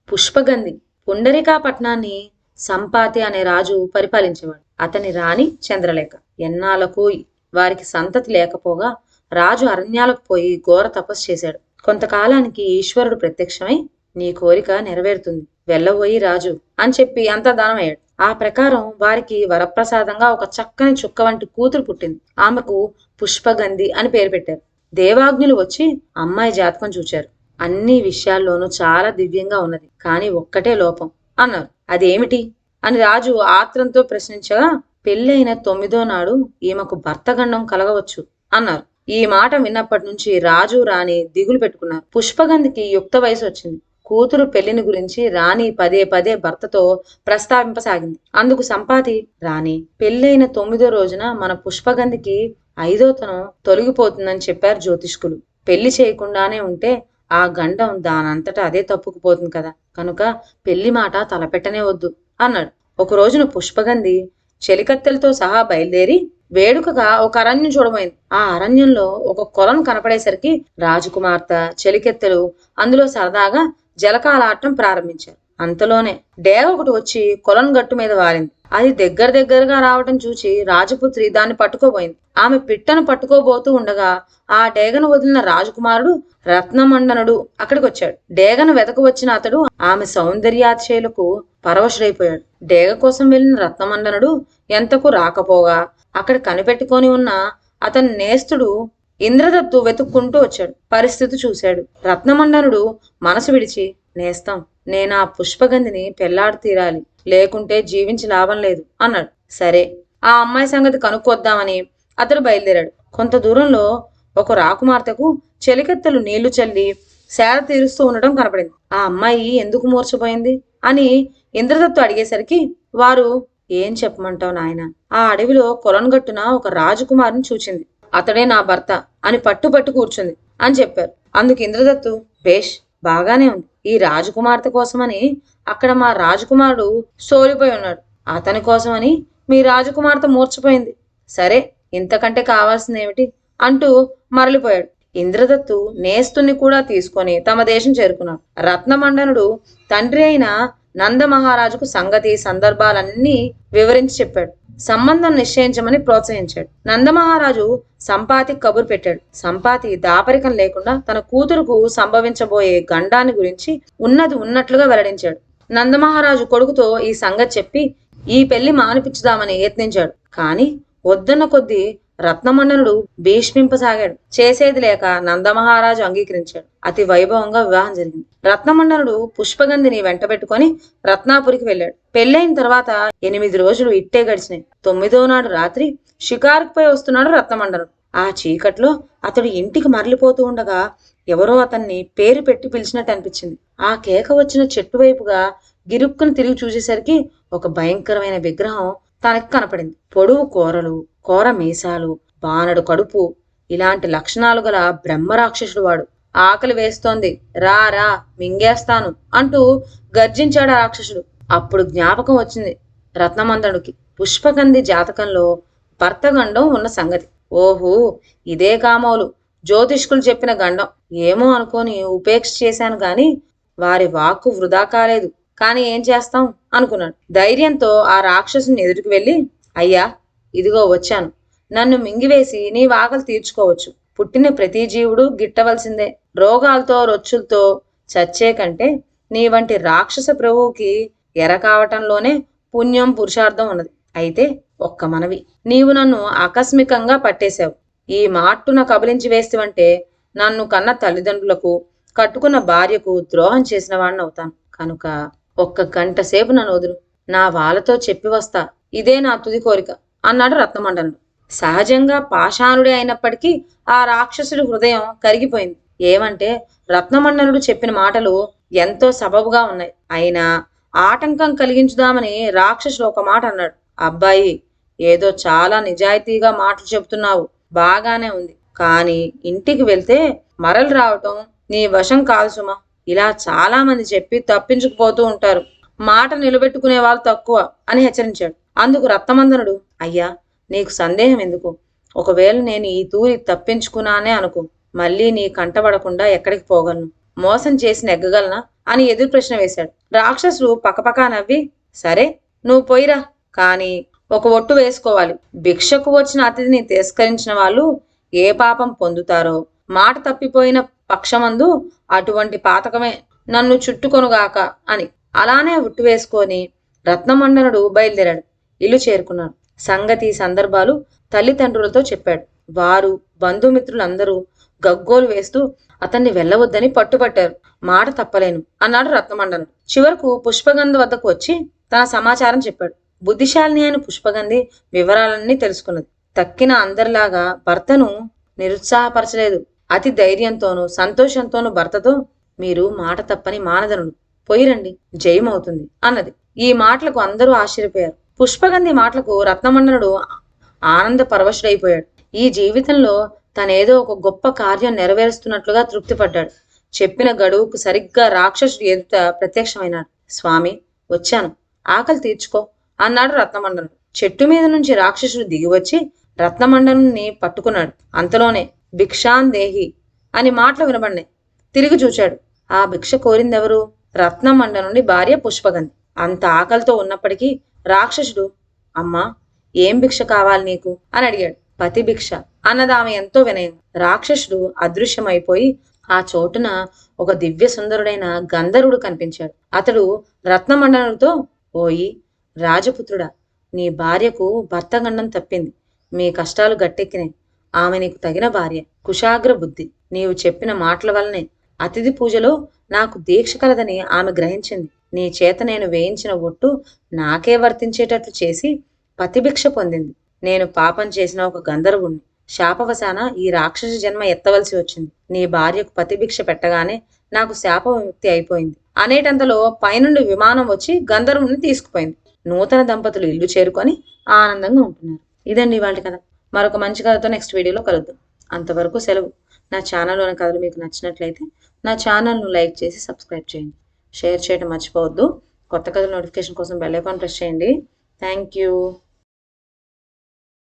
పుష్పగంధి పుండరీకా పట్నాన్ని సంపాతి అనే రాజు పరిపాలించేవాడు. అతని రాణి చంద్రలేఖ. ఎన్నాళ్లకు వారికి సంతతి లేకపోగా రాజు అరణ్యాలకు పోయి ఘోర తపస్సు చేశాడు. కొంతకాలానికి ఈశ్వరుడు ప్రత్యక్షమై నీ కోరిక నెరవేరుతుంది, వెళ్ళబోయి రాజు అని చెప్పి అంత దానమయ్యాడు. ఆ ప్రకారం వారికి వరప్రసాదంగా ఒక చక్కని చుక్క వంటి కూతురు పుట్టింది. ఆమెకు పుష్పగంధి అని పేరు పెట్టారు. దేవాగ్నులు వచ్చి అమ్మాయి జాతకం చూచారు. అన్ని విషయాల్లోనూ చాలా దివ్యంగా ఉన్నది, కాని ఒక్కటే లోపం అన్నారు. అదేమిటి అని రాజు ఆత్రంతో ప్రశ్నించగా, పెళ్ళైన 9వ నాడు ఈమెకు భర్తగండం కలగవచ్చు అన్నారు. ఈ మాట విన్నప్పటి నుంచి రాజు రాణి దిగులు పెట్టుకున్నారు. పుష్పగంధికి యుక్త వయసు వచ్చింది. కూతురు పెళ్లిని గురించి రాణి పదే పదే భర్తతో ప్రస్తావింపసాగింది. అందుకు సంపాతి, రాణి పెళ్ళైన 9వ రోజున మన పుష్పగంధికి 5వతనం తొలగిపోతుందని చెప్పారు జ్యోతిష్కులు. పెళ్లి చేయకుండానే ఉంటే ఆ గండం దానంతటా అదే తప్పుకుపోతుంది కదా, కనుక పెళ్లి మాట తలపెట్టనే వద్దు అన్నాడు. ఒక రోజున పుష్పగంధి చెలికత్తెలతో సహా బయలుదేరి వేడుకగా ఒక అరణ్యం చూడబోయింది. ఆ అరణ్యంలో ఒక కొలను కనపడేసరికి రాజకుమార్తె చెలికెత్తెలు అందులో సరదాగా జలకాలాటం ప్రారంభించారు. అంతలోనే డేగ ఒకటి వచ్చి కొలను గట్టు మీద వాలింది. అది దగ్గరగా రావటం చూచి రాజపుత్రి దాన్ని పట్టుకోబోయింది. ఆమె పిట్టను పట్టుకోబోతూ ఉండగా ఆ డేగను వదిలిన రాజకుమారుడు రత్నమండనుడు అక్కడికి వచ్చాడు. డేగను వెతక వచ్చిన అతడు ఆమె సౌందర్యాతిశయులకు పరవశుడైపోయాడు. డేగ కోసం వెళ్లిన రత్నమండనుడు ఎంతకు రాకపోగా అక్కడ కనిపెట్టుకొని ఉన్న అతని నేస్తుడు ఇంద్రదత్తు వెతుక్కుంటూ వచ్చాడు. పరిస్థితి చూశాడు. రత్నమండనుడు మనసు విడిచి, నేస్తం, నేనా పుష్పగంధిని పెళ్లాడు తీరాలి, లేకుంటే జీవించి లాభం లేదు అన్నాడు. సరే, ఆ అమ్మాయి సంగతి కనుక్కొద్దామని అతడు బయలుదేరాడు. కొంత దూరంలో ఒక రాకుమార్తెకు చెలికత్తెలు నీళ్లు చల్లి సేద తీరుస్తూ ఉండటం కనపడింది. ఆ అమ్మాయి ఎందుకు మూర్చపోయింది అని ఇంద్రదత్తు అడిగేసరికి వారు, ఏం చెప్పమంటావు నాయన, ఆ అడవిలో కొలనుగట్టున ఒక రాజకుమారిని చూచింది, అతడే నా భర్త అని పట్టు కూర్చుంది అని చెప్పారు. అందుకు ఇంద్రదత్తు, బేష్, బాగానే ఉంది. ఈ రాజకుమార్తె కోసమని అక్కడ మా రాజకుమారుడు సోలిపోయి ఉన్నాడు, అతని కోసమని మీ రాజకుమార్తె మూర్చపోయింది. సరే, ఇంతకంటే కావాల్సింది ఏమిటి అంటూ మరలిపోయాడు. ఇంద్రదత్తు నేస్తుని కూడా తీసుకొని తమ దేశం చేరుకున్నాడు. రత్నమండనుడు తండ్రి అయిన నందమహారాజుకు సంగతి సందర్భాలన్నీ వివరించి చెప్పాడు. సంబంధం నిశ్చయించమని ప్రోత్సహించాడు. నందమహారాజు సంపాతి కబురు పెట్టాడు. సంపాతి దాపరికం లేకుండా తన కూతురుకు సంభవించబోయే గండాన్ని గురించి ఉన్నది ఉన్నట్లుగా వెల్లడించాడు. నందమహారాజు కొడుకుతో ఈ సంగతి చెప్పి ఈ పెళ్లి మానిపించుదామని యత్నించాడు. కాని వద్దన్న కొద్దీ రత్నమండనుడు భీష్మింపసాగాడు. చేసేది లేక నందమహారాజు అంగీకరించాడు. అతి వైభవంగా వివాహం జరిగింది. రత్నమండనుడు పుష్పగంధిని వెంటబెట్టుకొని రత్నాపురికి వెళ్ళాడు. పెళ్ళైన తర్వాత 8 రోజులు ఇట్టే గడిచినాయి. 9వ నాడు రాత్రి షికారుపై వస్తున్నాడు రత్నమండనుడు. ఆ చీకట్లో అతడు ఇంటికి మరలిపోతూ ఉండగా ఎవరో అతన్ని పేరు పెట్టి పిలిచినట్టు అనిపించింది. ఆ కేక వచ్చిన చెట్టు వైపుగా గిరుక్కుని తిరిగి చూసేసరికి ఒక భయంకరమైన విగ్రహం తనకి కనపడింది. పొడువు కోరలు, కోర మీసాలు, బాణడు కడుపు, ఇలాంటి లక్షణాలు గల బ్రహ్మరాక్షసుడు వాడు. ఆకలి వేస్తోంది, రా రా మింగేస్తాను అంటూ గర్జించాడు ఆ రాక్షసుడు. అప్పుడు జ్ఞాపకం వచ్చింది రత్నమందనుడికి పుష్పగంధి జాతకంలో భర్తగండం ఉన్న సంగతి. ఓహో, ఇదే కామోలు జ్యోతిష్కులు చెప్పిన గండం. ఏమో అనుకోని ఉపేక్ష చేశాను గాని వారి వాక్కు వృధా కాలేదు. కాని ఏం చేస్తాం అనుకున్నాడు. ధైర్యంతో ఆ రాక్షసుని ఎదుటికి వెళ్ళి, అయ్యా, ఇదిగో వచ్చాను. నన్ను మింగివేసి నీ వాకలు తీర్చుకోవచ్చు. పుట్టిన ప్రతి జీవుడు గిట్టవలసిందే. రోగాలతో రొచ్చులతో చచ్చే కంటే నీ వంటి రాక్షస ప్రభువుకి ఎర కావటంలోనే పుణ్యం పురుషార్థం ఉన్నది. అయితే ఒక్క మనవి, నీవు నన్ను ఆకస్మికంగా పట్టేశావు. ఈ మాట్టున కబలించి వేస్తేవంటే నన్ను కన్న తల్లిదండ్రులకు కట్టుకున్న భార్యకు ద్రోహం చేసిన వాడిని అవుతాను. కనుక ఒక్క గంట సేపు నన్ను వదులు, నా వాళ్ళతో చెప్పి వస్తా. ఇదే నా తుది కోరిక అన్నాడు రత్నమండనుడు. సహజంగా పాషాణుడే అయినప్పటికీ ఆ రాక్షసుడి హృదయం కరిగిపోయింది. ఏమంటే రత్నమండనుడు చెప్పిన మాటలు ఎంతో సబబుగా ఉన్నాయి. అయినా ఆటంకం కలిగించుదామని రాక్షసుడు ఒక మాట అన్నాడు. అబ్బాయి, ఏదో చాలా నిజాయితీగా మాటలు చెబుతున్నావు, బాగానే ఉంది. కాని ఇంటికి వెళ్తే మరలు రావటం నీ వశం కాదు సుమా. ఇలా చాలా మంది చెప్పి తప్పించుకుపోతూ ఉంటారు, మాట నిలబెట్టుకునే వాళ్ళు తక్కువ అని హెచ్చరించాడు. అందుకు రత్నమందనుడు, అయ్యా, నీకు సందేహం ఎందుకు? ఒకవేళ నేను ఈ తూరి తప్పించుకున్నానే అనుకో, మళ్ళీ నీ కంటపడకుండా ఎక్కడికి పోగలను. మోసం చేసి నెగ్గగలనా అని ఎదురు ప్రశ్న వేశాడు. రాక్షసుడు పకపకా నవ్వి, సరే నువ్వు పోయిరా, కానీ ఒక ఒట్టు వేసుకోవాలి. భిక్షకు వచ్చిన అతిథిని తిరస్కరించిన వాళ్ళు ఏ పాపం పొందుతారో మాట తప్పిపోయిన పక్షమందు అటువంటి పాతకమే నన్ను చుట్టుకొనుగాక అని. అలానే ఒట్టు వేసుకొని రత్నమండనుడు బయలుదేరాడు. ఇల్లు చేరుకున్నాడు. సంగతి సందర్భాలు తల్లిదండ్రులతో చెప్పాడు. వారు బంధుమిత్రులందరూ గగ్గోలు వేస్తూ అతన్ని వెళ్ళవద్దని పట్టుపట్టారు. మాట తప్పలేను అన్నాడు రత్నమండనుడు. చివరకు పుష్పగంధ వద్దకు వచ్చి తన సమాచారం చెప్పాడు. బుద్ధిశాలిని అయిన పుష్పగంధి వివరాలన్నీ తెలుసుకున్నది. తక్కిన అందరిలాగా భర్తను నిరుత్సాహపరచలేదు. అతి ధైర్యంతోనూ సంతోషంతోనూ భర్తతో, మీరు మాట తప్పని మానదనుడు, పోయిరండి, జయమవుతుంది అన్నది. ఈ మాటలకు అందరూ ఆశ్చర్యపోయారు. పుష్పగంధి మాటలకు రత్నమండనుడు ఆనంద పరవశుడైపోయాడు. ఈ జీవితంలో తనేదో ఒక గొప్ప కార్యం నెరవేరుస్తున్నట్లుగా తృప్తిపడ్డాడు. చెప్పిన గడువుకు సరిగ్గా రాక్షసుడు ఎదుట ప్రత్యక్షమైనాడు. స్వామి, వచ్చాను, ఆకలి తీర్చుకో అన్నాడు రత్నమండనుడు. చెట్టు మీద నుంచి రాక్షసుడు దిగివచ్చి రత్నమండనుని పట్టుకున్నాడు. అంతలోనే భిక్షాందేహి అని మాటలు వినబడినాయి. తిరిగి చూచాడు. ఆ భిక్ష కోరిందెవరు? రత్నమండనుడి భార్య పుష్పగంధి. అంత ఆకలితో ఉన్నప్పటికీ రాక్షసుడు, అమ్మా, ఏం భిక్ష కావాలి నీకు అని అడిగాడు. పతి భిక్ష అన్నది ఆమె ఎంతో వినయం. రాక్షసుడు అదృశ్యమైపోయి ఆ చోటున ఒక దివ్య సుందరుడైన గంధర్వుడు కనిపించాడు. అతడు రత్నమండనుడితో, ఓయి రాజపుత్రుడా, నీ భార్యకు భర్తగండం తప్పింది. మీ కష్టాలు గట్టెక్కినాయి. ఆమె నీకు తగిన భార్య, కుశాగ్ర బుద్ధి. నీవు చెప్పిన మాటల వల్లనే అతిథి పూజలో నాకు దీక్ష కలదని ఆమె గ్రహించింది. నీ చేత నేను వేయించిన ఒట్టు నాకే వర్తించేటట్లు చేసి పతిభిక్ష పొందింది. నేను పాపం చేసిన ఒక గంధర్వుణ్ణి. శాపవశాన ఈ రాక్షస జన్మ ఎత్తవలసి వచ్చింది. నీ భార్యకు పతిభిక్ష పెట్టగానే నాకు శాప విముక్తి అయిపోయింది అనేటంతలో పైనుండి విమానం వచ్చి గంధర్వుని తీసుకుపోయింది. నూతన దంపతులు ఇల్లు చేరుకొని ఆనందంగా ఉంటున్నారు. ఇదండి ఇవాళ కథ. మరొక మంచి కథతో నెక్స్ట్ వీడియోలో కలుద్దాం. అంతవరకు సెలవు. నా ఛానల్లోని కథలు మీకు నచ్చినట్లయితే నా ఛానల్ను లైక్ చేసి సబ్స్క్రైబ్ చేయండి. షేర్ చేయడం మర్చిపోవద్దు. కొత్త కథల నోటిఫికేషన్ కోసం బెల్ ఐకాన్ ప్రెస్ చేయండి. Thank you.